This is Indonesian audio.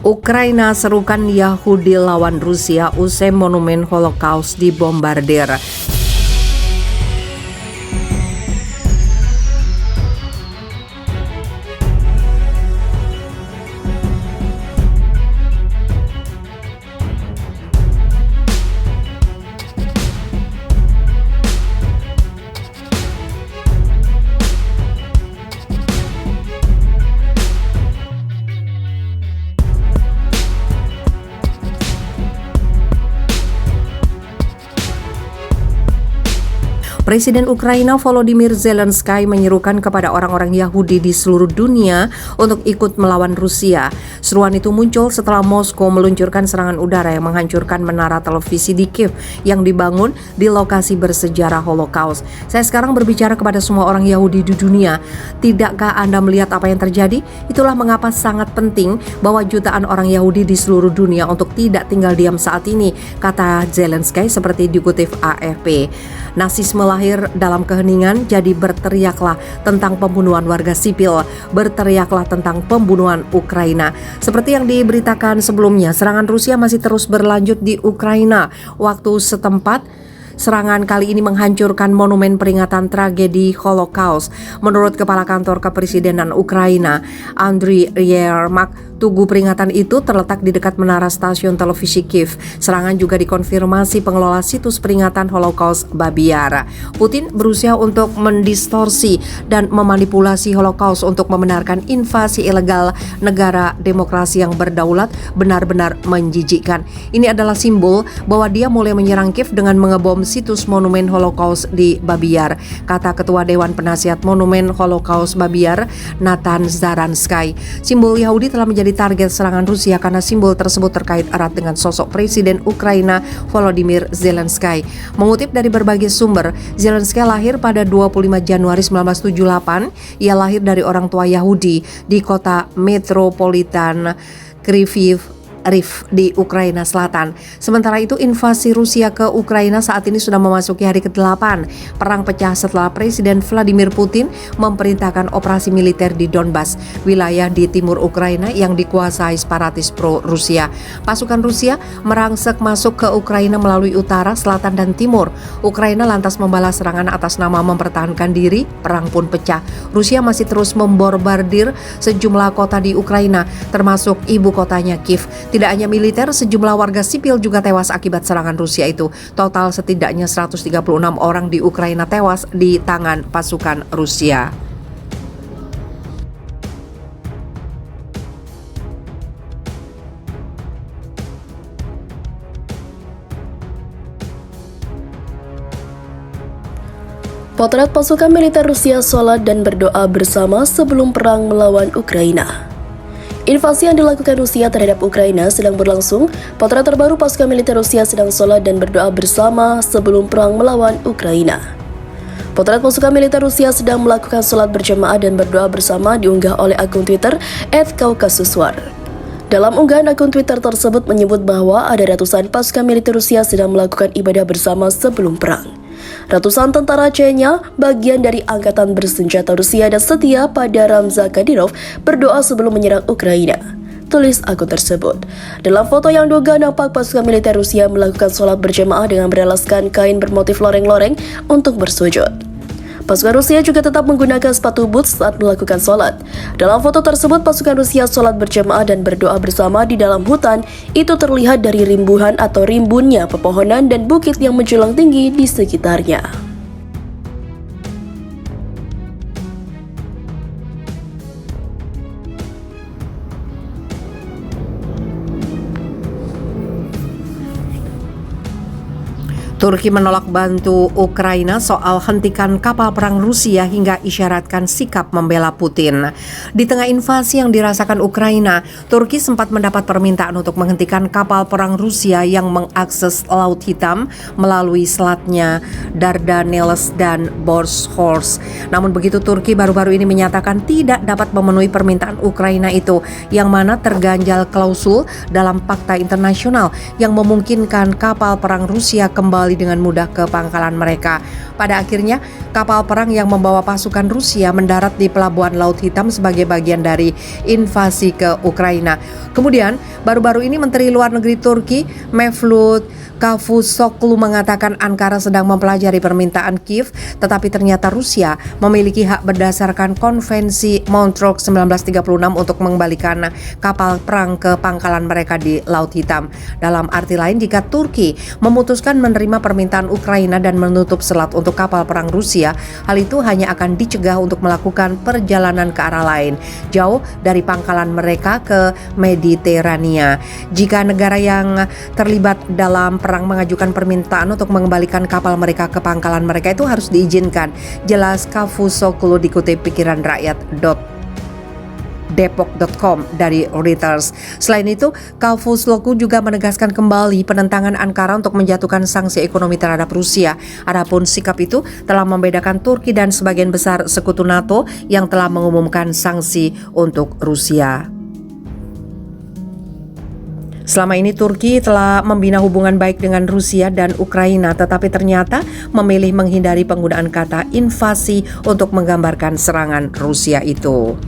Ukraina serukan Yahudi lawan Rusia usai monumen Holocaust dibombardir. Presiden Ukraina Volodymyr Zelensky menyerukan kepada orang-orang Yahudi di seluruh dunia untuk ikut melawan Rusia. Seruan itu muncul setelah Moskow meluncurkan serangan udara yang menghancurkan menara televisi di Kiev yang dibangun di lokasi bersejarah Holocaust. Saya sekarang berbicara kepada semua orang Yahudi di dunia. Tidakkah Anda melihat apa yang terjadi? Itulah mengapa sangat penting bahwa jutaan orang Yahudi di seluruh dunia untuk tidak tinggal diam saat ini, kata Zelensky seperti dikutip AFP. Nasisme lahir dalam keheningan, jadi berteriaklah tentang pembunuhan warga sipil, berteriaklah tentang pembunuhan Ukraina. Seperti yang diberitakan sebelumnya, serangan Rusia masih terus berlanjut di Ukraina. Waktu setempat, serangan kali ini menghancurkan monumen peringatan tragedi Holocaust. Menurut Kepala Kantor Kepresidenan Ukraina, Andriy Yermak, tugu peringatan itu terletak di dekat menara stasiun televisi Kiev. Serangan juga dikonfirmasi pengelola situs peringatan Holocaust Babi Yar. Putin berusaha untuk mendistorsi dan memanipulasi Holocaust untuk membenarkan invasi ilegal negara demokrasi yang berdaulat, benar-benar menjijikkan. Ini adalah simbol bahwa dia mulai menyerang Kiev dengan mengebom situs monumen Holocaust di Babi Yar, kata Ketua Dewan Penasihat Monumen Holocaust Babi Yar, Nathan Zaransky. Simbol Yahudi telah menjadi target serangan Rusia karena simbol tersebut terkait erat dengan sosok Presiden Ukraina Volodymyr Zelensky. Mengutip dari berbagai sumber, Zelensky lahir pada 25 Januari 1978. Ia lahir dari orang tua Yahudi di kota metropolitan Kryvyi Rih di Ukraina Selatan. Sementara itu, invasi Rusia ke Ukraina saat ini sudah memasuki hari ke-8. Perang pecah setelah Presiden Vladimir Putin memerintahkan operasi militer di Donbas, wilayah di timur Ukraina yang dikuasai separatis pro-Rusia. Pasukan Rusia merangsek masuk ke Ukraina melalui utara, selatan, dan timur. Ukraina lantas membalas serangan atas nama mempertahankan diri. Perang pun pecah. Rusia masih terus membombardir sejumlah kota di Ukraina, termasuk ibu kotanya Kiev. Tidak hanya militer, sejumlah warga sipil juga tewas akibat serangan Rusia itu. Total setidaknya 136 orang di Ukraina tewas di tangan pasukan Rusia. Potret pasukan militer Rusia sholat dan berdoa bersama sebelum perang melawan Ukraina. Invasi yang dilakukan Rusia terhadap Ukraina sedang berlangsung. Potret terbaru pasukan militer Rusia sedang sholat dan berdoa bersama sebelum perang melawan Ukraina. Potret pasukan militer Rusia sedang melakukan sholat berjamaah dan berdoa bersama diunggah oleh akun Twitter @Kaukasuswar. Dalam unggahan akun Twitter tersebut menyebut bahwa ada ratusan pasukan militer Rusia sedang melakukan ibadah bersama sebelum perang. Ratusan tentara Chechnya, bagian dari angkatan bersenjata Rusia dan setia pada Ramzan Kadyrov, berdoa sebelum menyerang Ukraina, tulis akun tersebut. Dalam foto yang diunggah nampak pasukan militer Rusia melakukan sholat berjamaah dengan beralaskan kain bermotif loreng-loreng untuk bersujud. Pasukan Rusia juga tetap menggunakan sepatu boots saat melakukan sholat. Dalam foto tersebut, pasukan Rusia sholat berjamaah dan berdoa bersama di dalam hutan. Itu terlihat dari rimbuhan atau rimbunnya pepohonan dan bukit yang menjulang tinggi di sekitarnya. Turki menolak bantu Ukraina soal hentikan kapal perang Rusia hingga isyaratkan sikap membela Putin. Di tengah invasi yang dirasakan Ukraina, Turki sempat mendapat permintaan untuk menghentikan kapal perang Rusia yang mengakses Laut Hitam melalui selatnya Dardanelles dan Bosporus. Namun begitu, Turki baru-baru ini menyatakan tidak dapat memenuhi permintaan Ukraina itu, yang mana terganjal klausul dalam fakta internasional yang memungkinkan kapal perang Rusia kembali dengan mudah ke pangkalan mereka. Pada akhirnya, kapal perang yang membawa pasukan Rusia mendarat di Pelabuhan Laut Hitam sebagai bagian dari invasi ke Ukraina. Kemudian, baru-baru ini Menteri Luar Negeri Turki, Mevlut Cavusoglu mengatakan Ankara sedang mempelajari permintaan Kiev, tetapi ternyata Rusia memiliki hak berdasarkan Konvensi Montreux 1936 untuk mengembalikan kapal perang ke pangkalan mereka di Laut Hitam. Dalam arti lain, jika Turki memutuskan menerima permintaan Ukraina dan menutup selat untuk kapal perang Rusia, hal itu hanya akan dicegah untuk melakukan perjalanan ke arah lain, jauh dari pangkalan mereka ke Mediterania. Jika negara yang terlibat dalam perang mengajukan permintaan untuk mengembalikan kapal mereka ke pangkalan mereka, itu harus diizinkan. Jelas Cavusoglu dikutip pikiran rakyat.depok.com dari Reuters. Selain itu, Cavusoglu juga menegaskan kembali penentangan Ankara untuk menjatuhkan sanksi ekonomi terhadap Rusia. Adapun sikap itu telah membedakan Turki dan sebagian besar sekutu NATO yang telah mengumumkan sanksi untuk Rusia. Selama ini Turki telah membina hubungan baik dengan Rusia dan Ukraina, tetapi ternyata memilih menghindari penggunaan kata invasi untuk menggambarkan serangan Rusia itu.